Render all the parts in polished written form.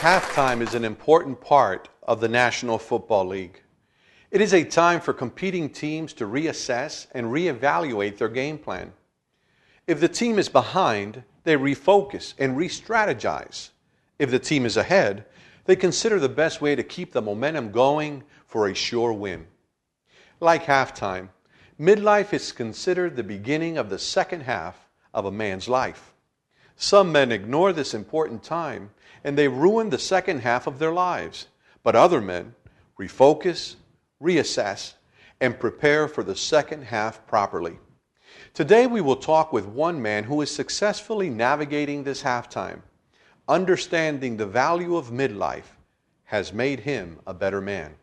Halftime is an important part of the National Football League. It is a time for competing teams to reassess and reevaluate their game plan. If the team is behind, they refocus and re-strategize. If the team is ahead, they consider the best way to keep the momentum going for a sure win. Like halftime, midlife is considered the beginning of the second half of a man's life. Some men ignore this important time and they ruin the second half of their lives. But other men refocus, reassess, and prepare for the second half properly. Today we will talk with one man who is successfully navigating this halftime. Understanding the value of midlife has made him a better man.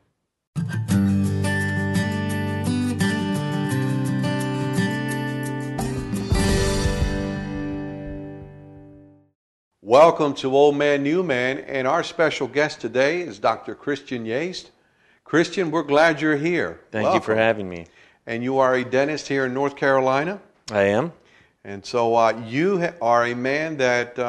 Welcome to Old Man, New Man, and our special guest today is Dr. Christian Yaste. Christian, we're glad you're here. Thank you for having me. And you are a dentist here in North Carolina? I am. And so you are a man that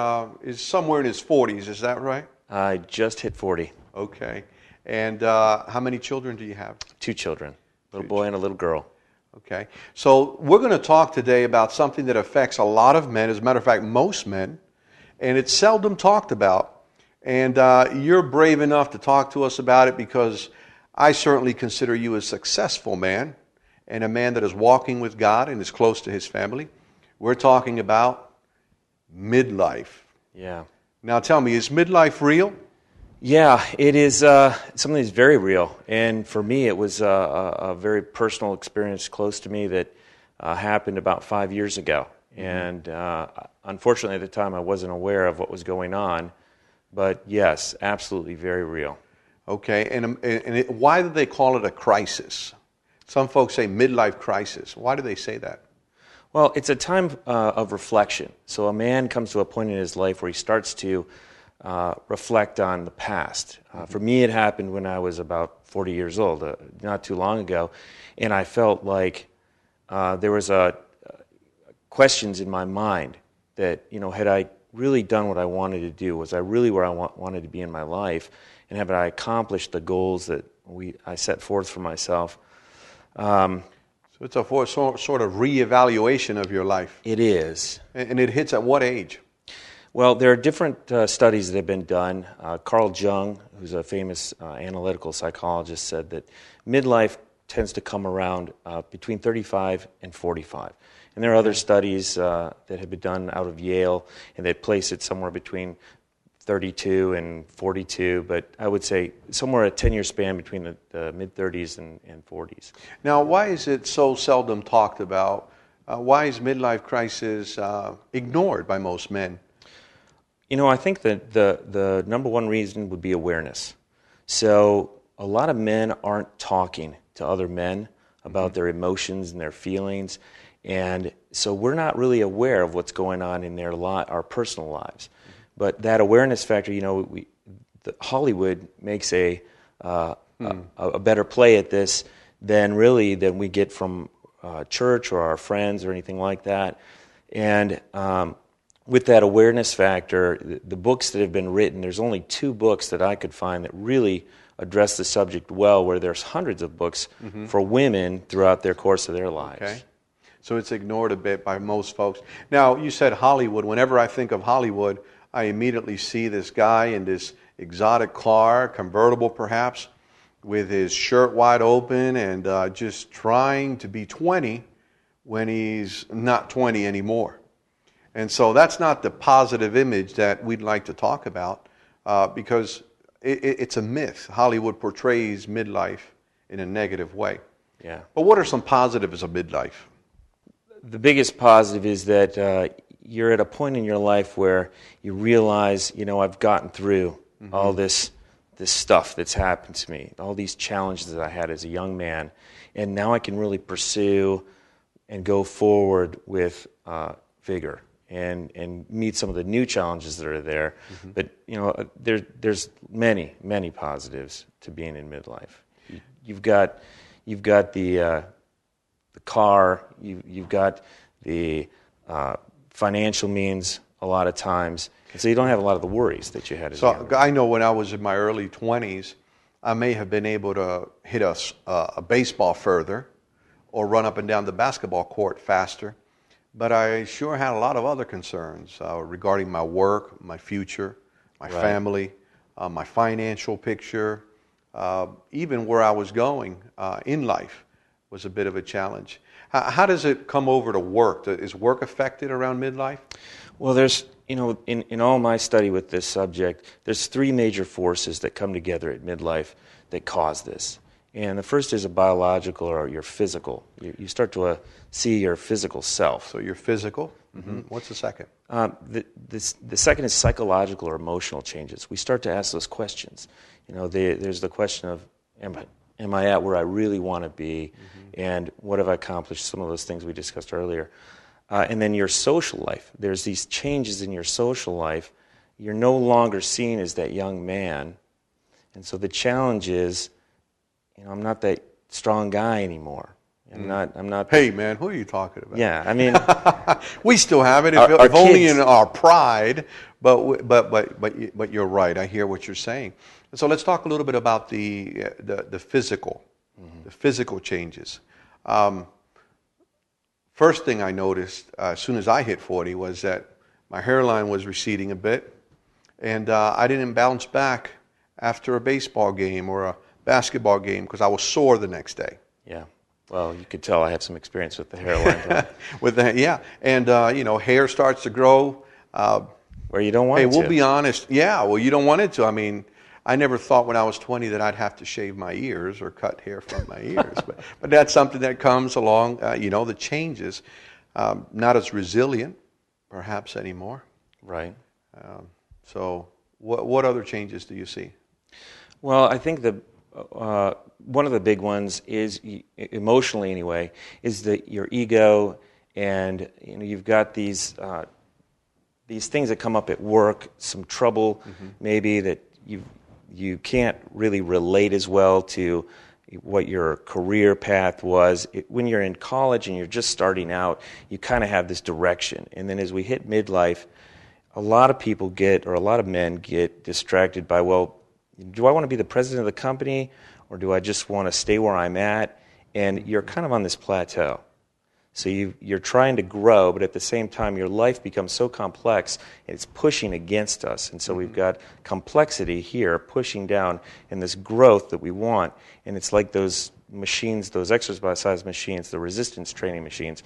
is somewhere in his 40s, is that right? I just hit 40. Okay. And how many children do you have? 2 children, a little boy and a little girl. Okay. So we're going to talk today about something that affects a lot of men, as a matter of fact, most men, and it's seldom talked about. And you're brave enough to talk to us about it because I certainly consider you a successful man and a man that is walking with God and is close to his family. We're talking about midlife. Yeah. Now tell me, is midlife real? Yeah, it is something that's very real. And for me, it was a very personal experience close to me that happened about 5 years ago. And unfortunately, at the time, I wasn't aware of what was going on. But yes, absolutely very real. Okay, and why do they call it a crisis? Some folks say midlife crisis. Why do they say that? Well, it's a time of reflection. So a man comes to a point in his life where he starts to reflect on the past. For me, it happened when I was about 40 years old, not too long ago, and I felt like there was questions in my mind that, had I really done what I wanted to do? Was I really where I wanted to be in my life? And have I accomplished the goals that I set forth for myself? So it's a sort of reevaluation of your life. It is. And it hits at what age? Well, there are different studies that have been done. Carl Jung, who's a famous analytical psychologist, said that midlife tends to come around between 35 and 45. And there are other studies that have been done out of Yale, and they place it somewhere between 32 and 42, but I would say somewhere a 10-year span between the mid-30s and 40s. Now, why is it so seldom talked about? Why is midlife crisis ignored by most men? I think that the number one reason would be awareness. So a lot of men aren't talking to other men about their emotions and their feelings, and so we're not really aware of what's going on in our personal lives. But that awareness factor, Hollywood makes a better play at this than we get from church or our friends or anything like that. And with that awareness factor, the books that have been written, there's only 2 books that I could find that really address the subject well, where there's hundreds of books for women throughout their course of their lives. Okay. So it's ignored a bit by most folks. Now, you said Hollywood. Whenever I think of Hollywood, I immediately see this guy in this exotic car, convertible perhaps, with his shirt wide open and just trying to be 20 when he's not 20 anymore. And so that's not the positive image that we'd like to talk about because it's a myth. Hollywood portrays midlife in a negative way. Yeah. But what are some positives of midlife? The biggest positive is that you're at a point in your life where you realize, I've gotten through all this stuff that's happened to me, all these challenges that I had as a young man, and now I can really pursue and go forward with vigor and meet some of the new challenges that are there. But there's many positives to being in midlife. You've got the car, you've got the financial means, a lot of times, and so you don't have a lot of the worries that you had as a So young man. I know when I was in my early 20s, I may have been able to hit a baseball further or run up and down the basketball court faster, but I sure had a lot of other concerns regarding my work, my future, my Right. family, my financial picture, even where I was going in life was a bit of a challenge. How does it come over to work? Is work affected around midlife? Well, there's, in all my study with this subject, there's three major forces that come together at midlife that cause this. And the first is a biological or your physical. You start to see your physical self. So you're physical. Mm-hmm. What's the second? The second is psychological or emotional changes. We start to ask those questions. There's the question of, am I at where I really want to be? Mm-hmm. And what have I accomplished? Some of those things we discussed earlier. And then your social life. There's these changes in your social life. You're no longer seen as that young man. And so the challenge is, I'm not that strong guy anymore. I'm not. Hey, man, who are you talking about? Yeah, I mean, we still have it, if only in our pride. But you're right. I hear what you're saying. And so let's talk a little bit about the physical, mm-hmm. the physical changes. First thing I noticed as soon as I hit 40 was that my hairline was receding a bit, and I didn't bounce back after a baseball game or a basketball game because I was sore the next day. Yeah. Well, you could tell I have some experience with the hairline. Yeah. And, hair starts to grow. Where you don't want it to. Hey, we'll be honest. Yeah, well, you don't want it to. I mean, I never thought when I was 20 that I'd have to shave my ears or cut hair from my ears. But that's something that comes along, the changes. Not as resilient, perhaps, anymore. Right. So what other changes do you see? Well, I think one of the big ones is, emotionally anyway, is that your ego, and you've got these things that come up at work, some trouble, mm-hmm. maybe that you can't really relate as well to what your career path was. When you're in college and you're just starting out, you kind of have this direction, and then as we hit midlife, a lot of men get distracted by, well, do I want to be the president of the company, or do I just want to stay where I'm at? And you're kind of on this plateau. So you're trying to grow, but at the same time, your life becomes so complex, it's pushing against us. And so we've got complexity here pushing down in this growth that we want. And it's like those machines, those exercise machines, the resistance training machines.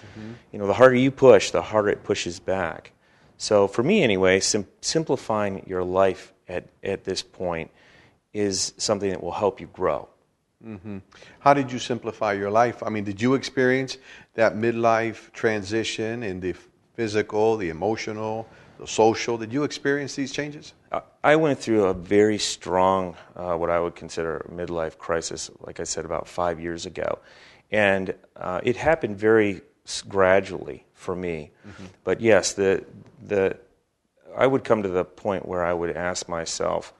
Mm-hmm. The harder you push, the harder it pushes back. So for me anyway, simplifying your life at this point is something that will help you grow. Mm-hmm. How did you simplify your life? I mean, did you experience that midlife transition in the physical, the emotional, the social? Did you experience these changes? I went through a very strong, what I would consider a midlife crisis, like I said, about 5 years ago. And it happened very gradually for me. Mm-hmm. But yes, I would come to the point where I would ask myself,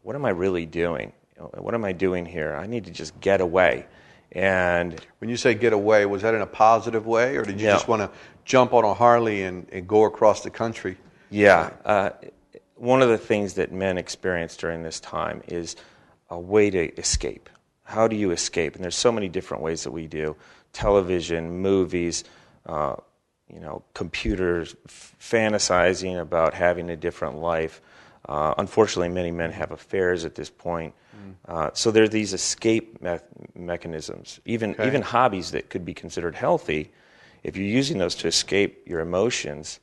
what am I really doing? What am I doing here? I need to just get away. And when you say get away, was that in a positive way, or did you just want to jump on a Harley and go across the country? Yeah. One of the things that men experience during this time is a way to escape. How do you escape? And there's so many different ways that we do. Television, movies, computers, fantasizing about having a different life. Unfortunately, many men have affairs at this point. So there are these escape mechanisms, even hobbies that could be considered healthy. If you're using those to escape your emotions,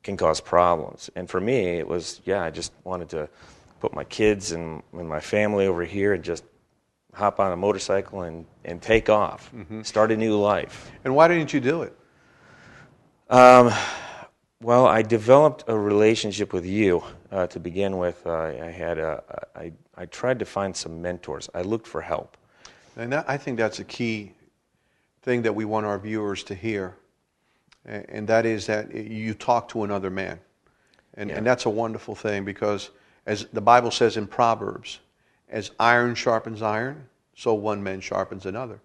can cause problems. And for me, it was, I just wanted to put my kids and my family over here and just hop on a motorcycle and take off, start a new life. And why didn't you do it? Well, I developed a relationship with you to begin with. I tried to find some mentors. I looked for help. And I think that's a key thing that we want our viewers to hear, and that is that you talk to another man. And that's a wonderful thing, because as the Bible says in Proverbs, as iron sharpens iron, so one man sharpens another.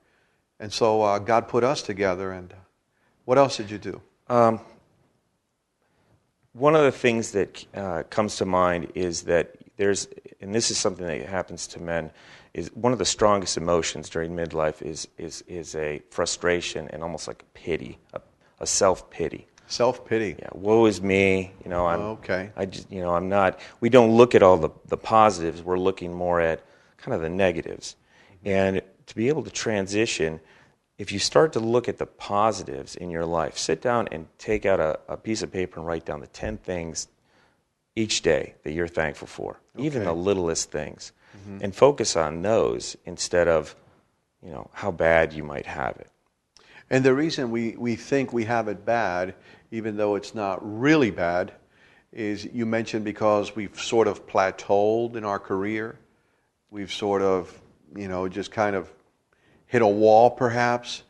And so God put us together. And what else did you do? one of the things that comes to mind is that and this is something that happens to men, is one of the strongest emotions during midlife is a frustration and almost like a pity, a self-pity. Self-pity. Yeah, woe is me. Okay. I'm not. We don't look at all the positives. We're looking more at kind of the negatives. And to be able to transition, if you start to look at the positives in your life, sit down and take out a piece of paper and write down the 10 things each day that you're thankful for, even the littlest things, and focus on those instead of, how bad you might have it. And the reason we think we have it bad, even though it's not really bad, is you mentioned because we've sort of plateaued in our career. We've sort of, just kind of hit a wall perhaps,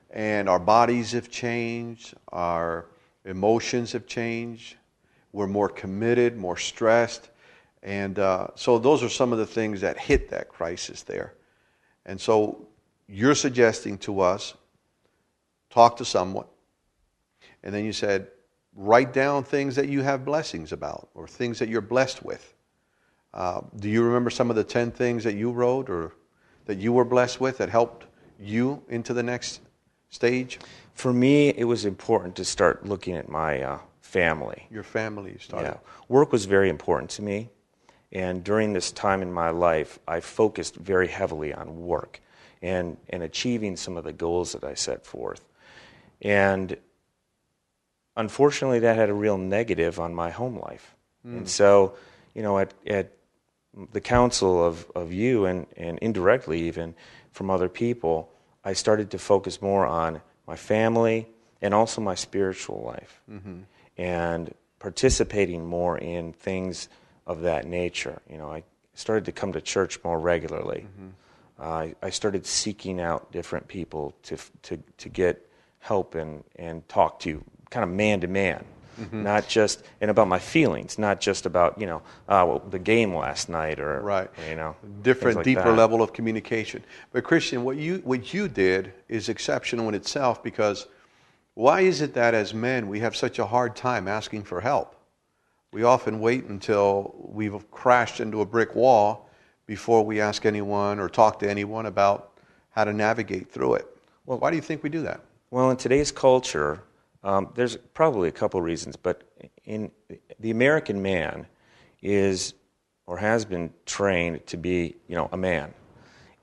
and our bodies have changed, our emotions have changed, we're more committed, more stressed, and so those are some of the things that hit that crisis there. And so you're suggesting to us, talk to someone, and then you said, write down things that you have blessings about or things that you're blessed with. Do you remember some of the 10 things that you wrote or that you were blessed with that helped you into the next stage? For me, it was important to start looking at my family. Your family started. Yeah. Work was very important to me, and during this time in my life, I focused very heavily on work and achieving some of the goals that I set forth. And unfortunately, that had a real negative on my home life. And so, at the counsel of you and indirectly even from other people, I started to focus more on my family and also my spiritual life, and participating more in things of that nature. I started to come to church more regularly. I started seeking out different people to get help and talk to, kind of man to man, not just, and about my feelings, not just about the game last night or right, different like deeper level of communication. But Christian, what you did is exceptional in itself, because why is it that as men we have such a hard time asking for help? We often wait until we've crashed into a brick wall before we ask anyone or talk to anyone about how to navigate through it. Well, why do you think we do that? Well, in today's culture, there's probably a couple reasons, but in the American man is or has been trained to be, a man,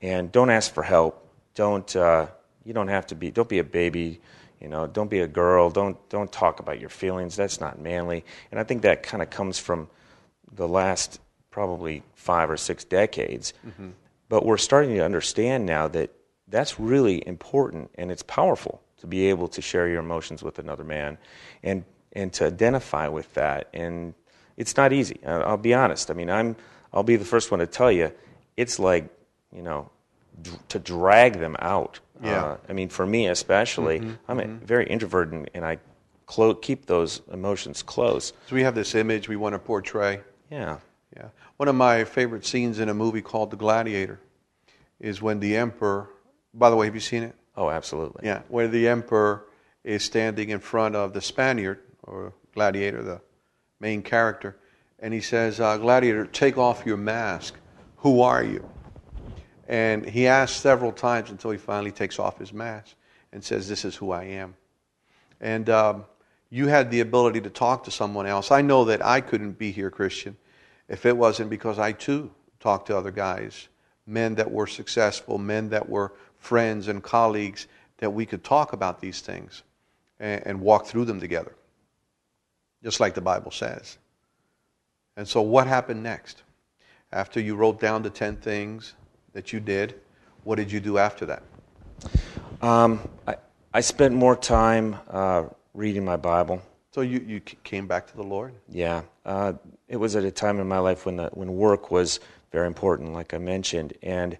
and don't ask for help. Don't be a baby. Don't be a girl. Don't talk about your feelings. That's not manly. And I think that kind of comes from the last probably 5 or 6 decades. But we're starting to understand now that that's really important and it's powerful to be able to share your emotions with another man and to identify with that. And it's not easy. I'll be honest. I mean, I'll be the first one to tell you, it's like, to drag them out. Yeah. For me especially, I'm very introverted and I keep those emotions close. So we have this image we want to portray. Yeah. Yeah. One of my favorite scenes in a movie called The Gladiator is when the emperor, by the way, have you seen it? Oh, absolutely. Yeah, where the emperor is standing in front of the Spaniard, or gladiator, the main character, and he says, Gladiator, take off your mask. Who are you? And he asks several times until he finally takes off his mask and says, this is who I am. And you had the ability to talk to someone else. I know that I couldn't be here, Christian, if it wasn't because I too talked to other guys, men that were successful, men that were friends and colleagues, that we could talk about these things and walk through them together, just like the Bible says. And so what happened next? After you wrote down the 10 things that you did, what did you do after that? I spent more time reading my Bible. So you came back to the Lord? Yeah. It was at a time in my life when work was very important, like I mentioned, and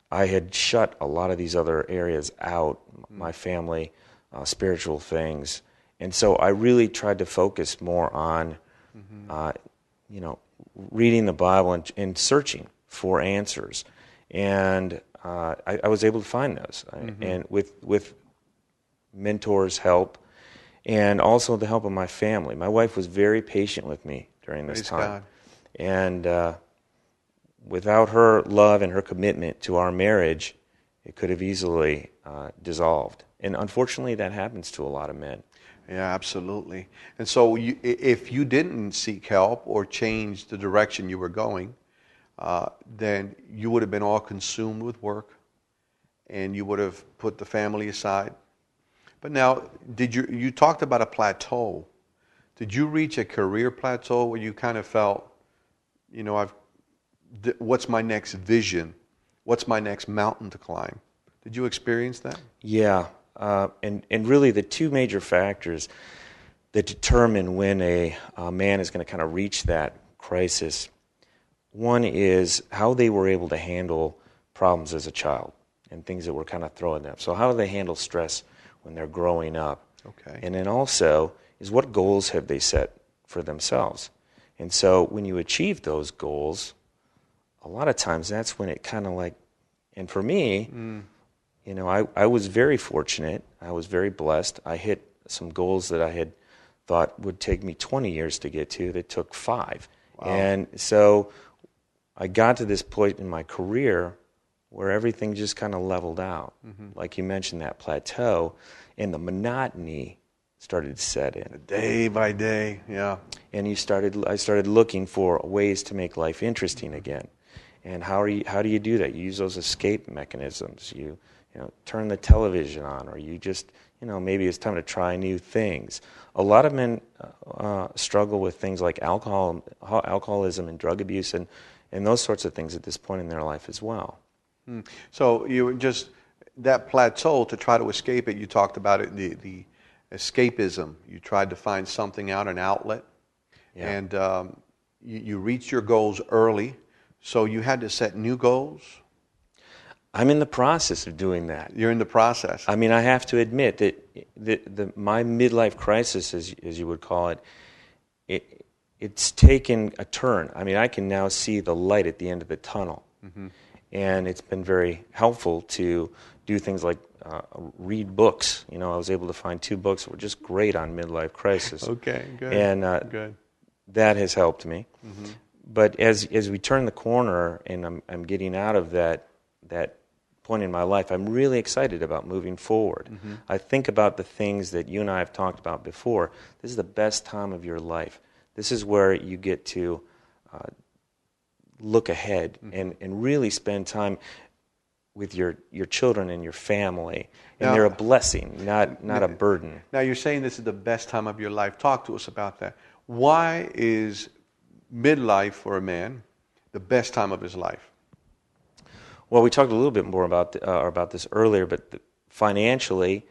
I had shut a lot of these other areas out, my family, spiritual things. And so I really tried to focus more on, reading the Bible and searching for answers. And I was able to find those. And with mentors' help and also the help of my family. My wife was very patient with me during this Praise time. God. And without her love and her commitment to our marriage, it could have easily dissolved. And unfortunately, that happens to a lot of men. Yeah, absolutely. And so if you didn't seek help or change the direction you were going, then you would have been all consumed with work, and you would have put the family aside. But now, you talked about a plateau. Did you reach a career plateau where you kind of felt, what's my next vision? What's my next mountain to climb? Did you experience that? Yeah, and really the two major factors that determine when a man is going to kind of reach that crisis, one is how they were able to handle problems as a child and things that were kind of thrown at them. So how do they handle stress when they're growing up? Okay. And then also is what goals have they set for themselves? And so when you achieve those goals, a lot of times that's when it kind of like, and for me, I was very fortunate. I was very blessed. I hit some goals that I had thought would take me 20 years to get to that took 5. Wow. And so I got to this point in my career where everything just kind of leveled out. Like you mentioned, that plateau, and the monotony started to set in. Day by day, yeah. And I started looking for ways to make life interesting again. And how do you do that? You use those escape mechanisms. You turn the television on, or you just, maybe it's time to try new things. A lot of men struggle with things like alcoholism and drug abuse and those sorts of things at this point in their life as well. So you just, that plateau, to try to escape it, you talked about it, the escapism. You tried to find something out, an outlet, and you reached your goals early, so you had to set new goals? I'm in the process of doing that. You're in the process. I mean, I have to admit that my midlife crisis, as you would call it, it's taken a turn. I mean, I can now see the light at the end of the tunnel. And it's been very helpful to do things like read books. I was able to find 2 books that were just great on midlife crisis. Okay, good. And good. That has helped me. But as we turn the corner and I'm getting out of that point in my life, I'm really excited about moving forward. I think about the things that you and I have talked about before. This is the best time of your life. This is where you get to look ahead and really spend time with your children and your family. And they're a blessing, not a burden. Now, you're saying this is the best time of your life. Talk to us about that. Why is midlife for a man the best time of his life? Well, we talked a little bit more about this earlier, but financially,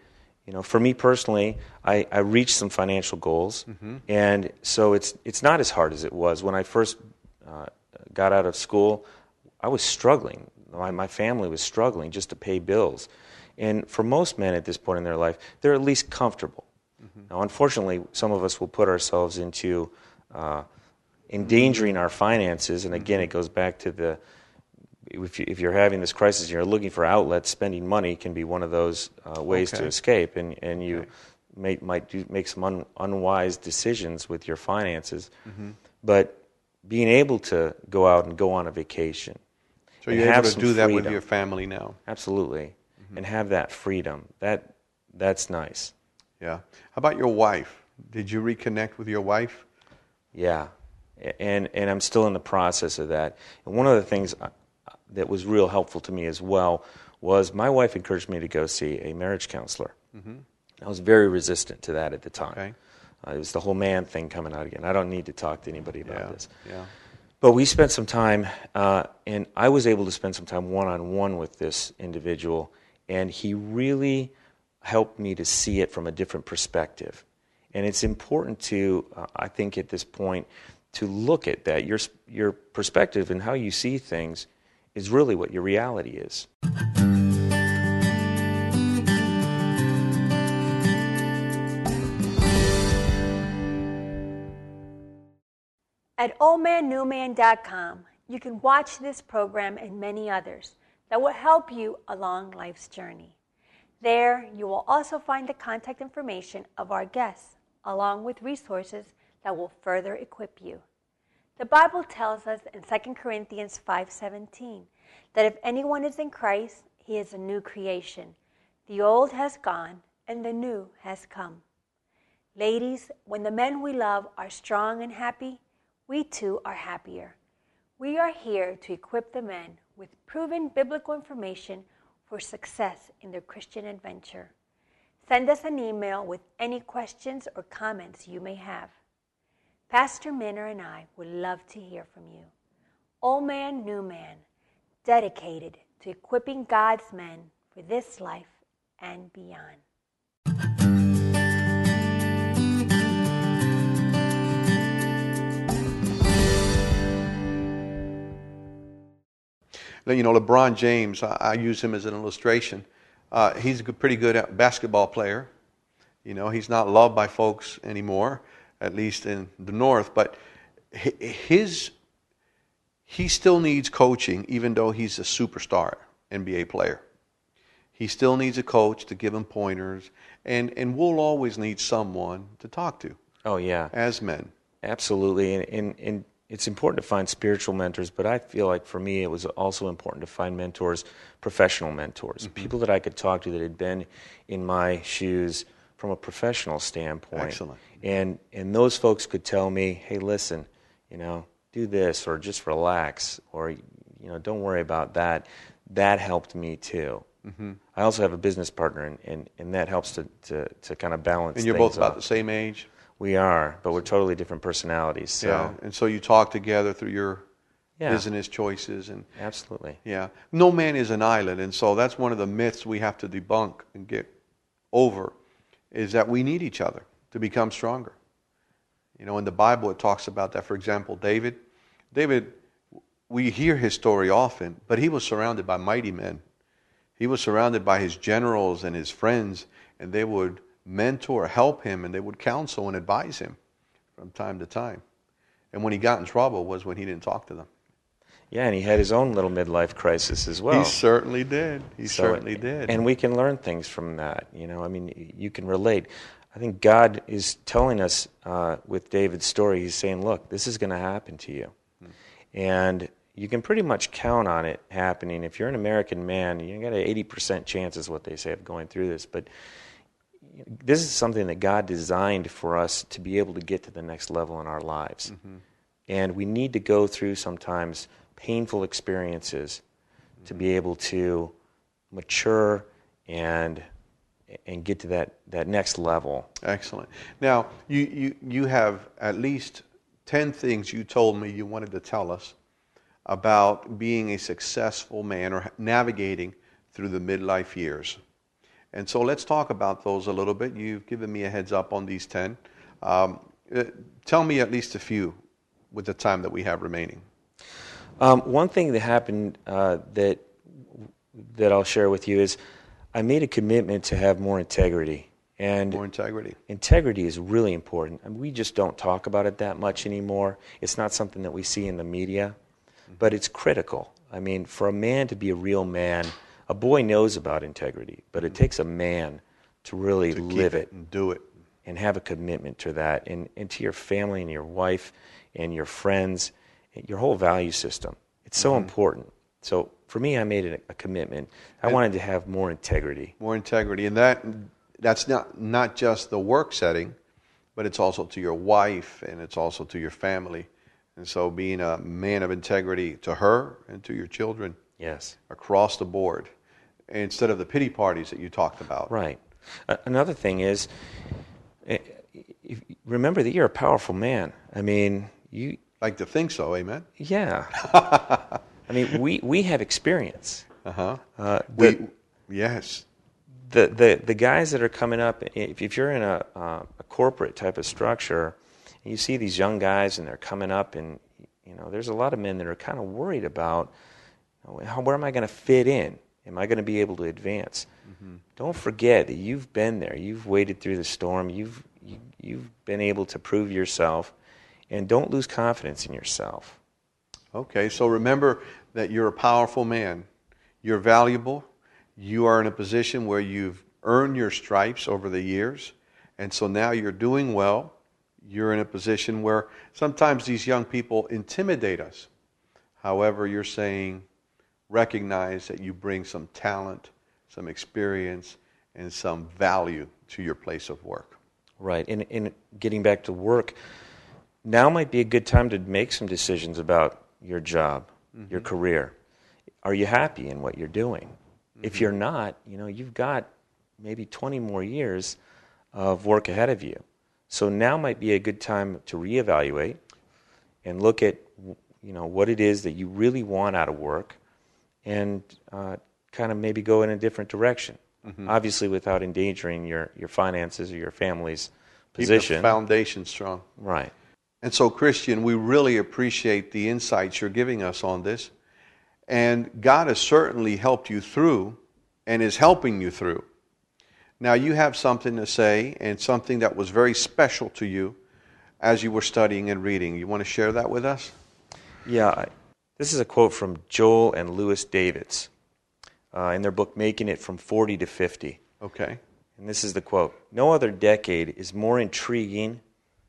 for me personally, I reached some financial goals, and so it's not as hard as it was when I first got out of school. I was struggling. My family was struggling just to pay bills, and for most men at this point in their life, they're at least comfortable. Now, unfortunately, some of us will put ourselves into endangering our finances, and again, it goes back to if you're having this crisis and you're looking for outlets, spending money can be one of those ways to escape, and you might make some unwise decisions with your finances. But being able to go out and go on a vacation. So you're able to do that with your family now? Absolutely. And have that freedom. That's nice. Yeah. How about your wife? Did you reconnect with your wife? Yeah. And I'm still in the process of that. And one of the things that was real helpful to me as well was my wife encouraged me to go see a marriage counselor. I was very resistant to that at the time. Okay. It was the whole man thing coming out again. I don't need to talk to anybody about this. Yeah. But we spent some time, and I was able to spend some time one-on-one with this individual, and he really helped me to see it from a different perspective. And it's important to, I think at this point, to look at that. Your perspective and how you see things is really what your reality is. At oldmannewman.com, you can watch this program and many others that will help you along life's journey. There, you will also find the contact information of our guests, along with resources that will further equip you. The Bible tells us in 2 Corinthians 5:17 that if anyone is in Christ, he is a new creation. The old has gone and the new has come. Ladies, when the men we love are strong and happy, we too are happier. We are here to equip the men with proven biblical information for success in their Christian adventure. Send us an email with any questions or comments you may have. Pastor Minner and I would love to hear from you. Old Man, New Man, dedicated to equipping God's men for this life and beyond. You know, LeBron James, I use him as an illustration. He's a pretty good basketball player. You know, he's not loved by folks anymore, at least in the North. But he still needs coaching, even though he's a superstar NBA player. He still needs a coach to give him pointers, and we'll always need someone to talk to. Oh, yeah. As men. Absolutely. And it's important to find spiritual mentors, but I feel like for me it was also important to find mentors, professional mentors, mm-hmm. people that I could talk to that had been in my shoes from a professional standpoint. Excellent. And those folks could tell me, hey, listen, you know, do this, or just relax, or, you know, don't worry about that. That helped me too. Mm-hmm. I also have a business partner, and that helps to kind of balance things. And you're both about the same age? We are, but we're totally different personalities. So. Yeah, and so you talk together through your business choices. And absolutely. Yeah. No man is an island, and so that's one of the myths we have to debunk and get over, is that we need each other to become stronger. You know, in the Bible it talks about that. For example, David, we hear his story often, but he was surrounded by mighty men. He was surrounded by his generals and his friends, and they would mentor, help him, and they would counsel and advise him from time to time. And when he got in trouble was when he didn't talk to them. Yeah, and he had his own little midlife crisis as well. He certainly did. Certainly did. And we can learn things from that. You know, I mean, you can relate. I think God is telling us with David's story, he's saying, look, this is going to happen to you. And you can pretty much count on it happening. If you're an American man, you got an 80% chance is what they say of going through this. But this is something that God designed for us to be able to get to the next level in our lives. Mm-hmm. And we need to go through sometimes painful experiences to be able to mature and get to that next level. Excellent. Now, you have at least 10 things you told me you wanted to tell us about being a successful man or navigating through the midlife years. And so let's talk about those a little bit. You've given me a heads up on these 10. Tell me at least a few with the time that we have remaining. One thing that happened that I'll share with you is I made a commitment to have more integrity. And more integrity. Integrity is really important. I mean, we just don't talk about it that much anymore. It's not something that we see in the media, but it's critical. I mean, for a man to be a real man, a boy knows about integrity, but it takes a man to really live it and do it and have a commitment to that, and to your family and your wife and your friends, your whole value system. It's so important. So for me, I made it a commitment. I wanted to have more integrity. More integrity, and that's not just the work setting, but it's also to your wife and it's also to your family. And so being a man of integrity to her and to your children. Yes. Across the board, instead of the pity parties that you talked about. Right. Another thing is, remember that you're a powerful man. I mean, you... like to think so, amen? Yeah. I mean, we have experience. Uh-huh. Yes. The guys that are coming up, if you're in a corporate type of structure, and you see these young guys and they're coming up, and, you know, there's a lot of men that are kind of worried about, where am I going to fit in? Am I going to be able to advance? Mm-hmm. Don't forget that you've been there. You've waded through the storm. You've been able to prove yourself, and don't lose confidence in yourself. Okay, so remember that you're a powerful man. You're valuable, You are in a position where you've earned your stripes over the years, and so now you're doing well. You're in a position where sometimes these young people intimidate us. However, you're saying, recognize that you bring some talent, some experience, and some value to your place of work. Right. In getting back to work, now might be a good time to make some decisions about your job, your career. Are you happy in what you're doing? If you're not, you've got maybe 20 more years of work ahead of you. So now might be a good time to reevaluate and look at what it is that you really want out of work, and kind of maybe go in a different direction. Obviously, without endangering your finances or your family's position. Keep the foundation strong. Right. And so, Christian, we really appreciate the insights you're giving us on this. And God has certainly helped you through and is helping you through. Now, you have something to say, and something that was very special to you as you were studying and reading. You want to share that with us? Yeah. This is a quote from Joel and Lewis Davids in their book, Making It from 40 to 50. Okay. And this is the quote: "No other decade is more intriguing,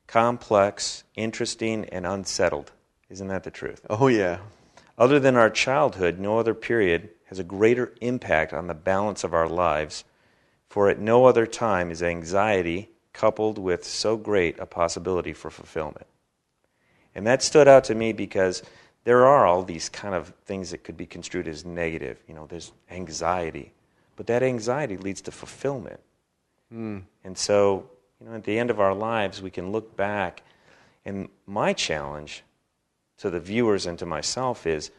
complex, interesting, and unsettled." Isn't that the truth? Oh, yeah. "Other than our childhood, no other period has a greater impact on the balance of our lives, for at no other time is anxiety coupled with so great a possibility for fulfillment." And that stood out to me because there are all these kind of things that could be construed as negative. There's anxiety, but that anxiety leads to fulfillment. And so, at the end of our lives, we can look back, and my challenge to the viewers and to myself is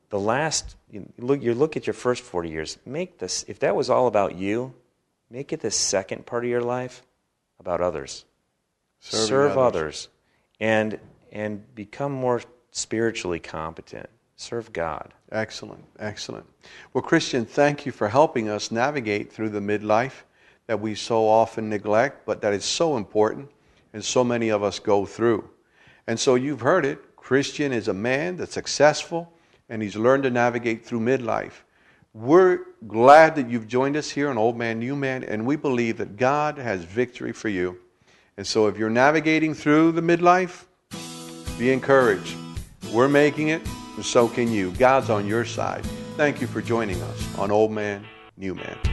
the last, you look at your first 40 years, make this, if that was all about you, make it the second part of your life about others. Serve others. And become more spiritually competent. Serve God. Excellent, excellent. Well, Christian, thank you for helping us navigate through the midlife that we so often neglect, but that is so important, and so many of us go through. And so you've heard it. Christian is a man that's successful, and he's learned to navigate through midlife. We're glad that you've joined us here on Old Man, New Man, and we believe that God has victory for you. And so if you're navigating through the midlife, be encouraged. We're making it, and so can you. God's on your side. Thank you for joining us on Old Man, New Man.